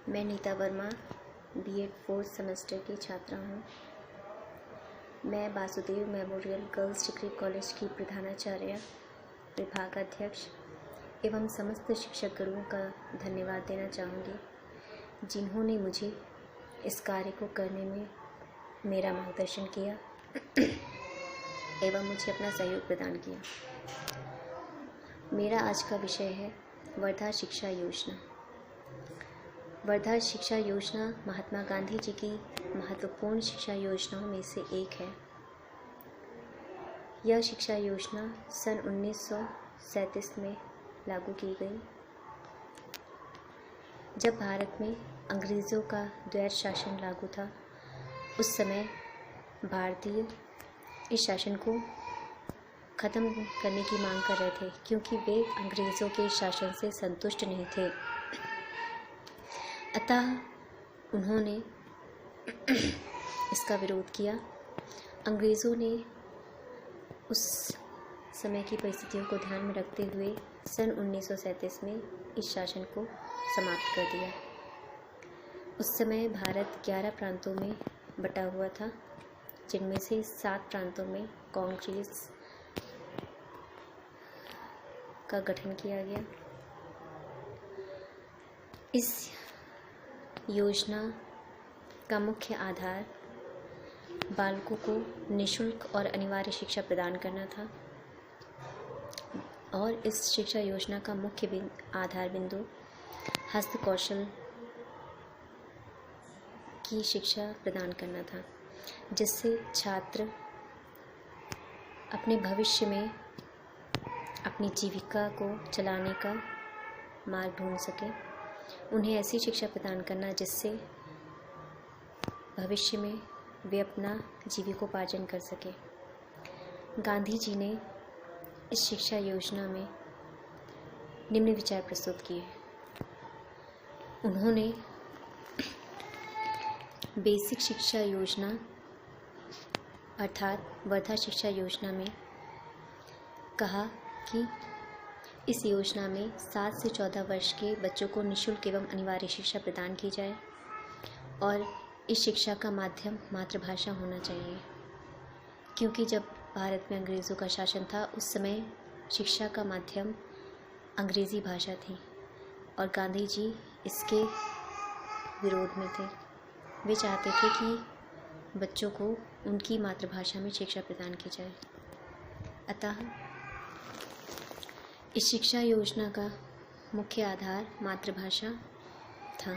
मैं Nita Verma BEd 4th semester की छात्रा हूँ। मैं Vasudev memorial girls degree college की प्रधानाचार्य, विभागाध्यक्ष एवं समस्त शिक्षक गुरुओं का धन्यवाद देना चाहूँगी, जिन्होंने मुझे इस कार्य को करने में मेरा मार्गदर्शन किया एवं मुझे अपना सहयोग प्रदान किया। मेरा आज का विषय है वर्धा शिक्षा योजना। वर्धा शिक्षा योजना महात्मा गांधी जी की महत्वपूर्ण शिक्षा योजनाओं में से एक है। यह शिक्षा योजना सन 1937 में लागू की गई, जब भारत में अंग्रेज़ों का द्वैध शासन लागू था। उस समय भारतीय इस शासन को ख़त्म करने की मांग कर रहे थे, क्योंकि वे अंग्रेज़ों के शासन से संतुष्ट नहीं थे। अतः उन्होंने इसका विरोध किया। अंग्रेज़ों ने उस समय की परिस्थितियों को ध्यान में रखते हुए सन 1937 में इस शासन को समाप्त कर दिया। उस समय भारत 11 प्रांतों में बटा हुआ था, जिनमें से 7 प्रांतों में कांग्रेस का गठन किया गया। इस योजना का मुख्य आधार बालकों को निःशुल्क और अनिवार्य शिक्षा प्रदान करना था, और इस शिक्षा योजना का मुख्य आधार बिंदु हस्तकौशल की शिक्षा प्रदान करना था, जिससे छात्र अपने भविष्य में अपनी जीविका को चलाने का मार्ग ढूंढ सके। उन्हें ऐसी शिक्षा प्रदान करना जिससे भविष्य में वे अपना जीविकोपार्जन कर सके। गांधी जी ने इस शिक्षा योजना में निम्न विचार प्रस्तुत किए। उन्होंने बेसिक शिक्षा योजना अर्थात वर्धा शिक्षा योजना में कहा कि इस योजना में 7 से 14 वर्ष के बच्चों को निःशुल्क एवं अनिवार्य शिक्षा प्रदान की जाए, और इस शिक्षा का माध्यम मातृभाषा होना चाहिए, क्योंकि जब भारत में अंग्रेज़ों का शासन था उस समय शिक्षा का माध्यम अंग्रेज़ी भाषा थी, और गांधी जी इसके विरोध में थे। वे चाहते थे कि बच्चों को उनकी मातृभाषा में शिक्षा प्रदान की जाए। अतः इस शिक्षा योजना का मुख्य आधार मातृभाषा था।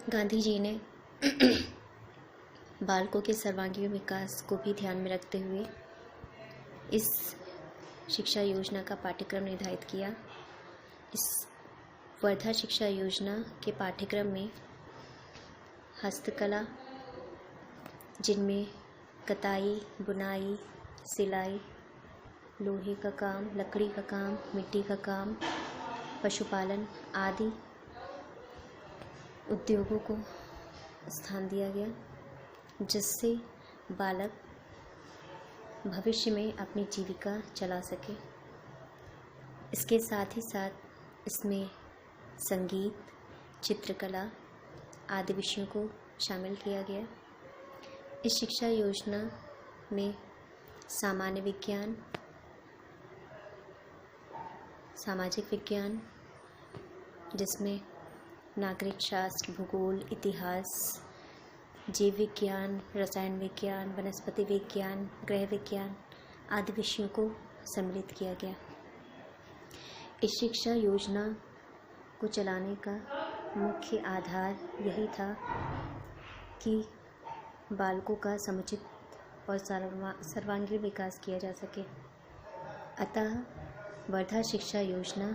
गांधी जी ने बालकों के सर्वांगीण विकास को भी ध्यान में रखते हुए इस शिक्षा योजना का पाठ्यक्रम निर्धारित किया। इस वर्धा शिक्षा योजना के पाठ्यक्रम में हस्तकला, जिनमें कताई, बुनाई, सिलाई, लोहे का काम, लकड़ी का काम, मिट्टी का काम, पशुपालन आदि उद्योगों को स्थान दिया गया, जिससे बालक भविष्य में अपनी जीविका चला सके। इसके साथ ही साथ इसमें संगीत, चित्रकला आदि विषयों को शामिल किया गया। इस शिक्षा योजना में सामान्य विज्ञान, सामाजिक विज्ञान, जिसमें नागरिक शास्त्र, भूगोल, इतिहास, जीव विज्ञान, रसायन विज्ञान, वनस्पति विज्ञान, गृह विज्ञान आदि विषयों को सम्मिलित किया गया। इस शिक्षा योजना को चलाने का मुख्य आधार यही था कि बालकों का समुचित और सर्वांगीण विकास किया जा सके। अतः वर्धा शिक्षा योजना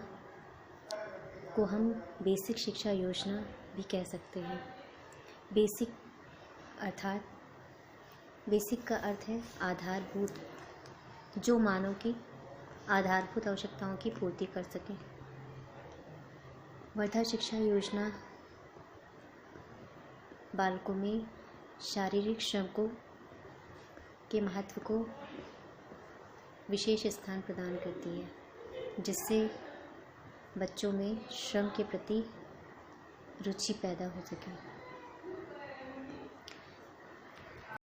को हम बेसिक शिक्षा योजना भी कह सकते हैं। बेसिक अर्थात बेसिक का अर्थ है आधारभूत, जो मानव की आधारभूत आवश्यकताओं की पूर्ति कर सके। वर्धा शिक्षा योजना बालकों में शारीरिक श्रम के महत्व को विशेष स्थान प्रदान करती है, जिससे बच्चों में श्रम के प्रति रुचि पैदा हो सके।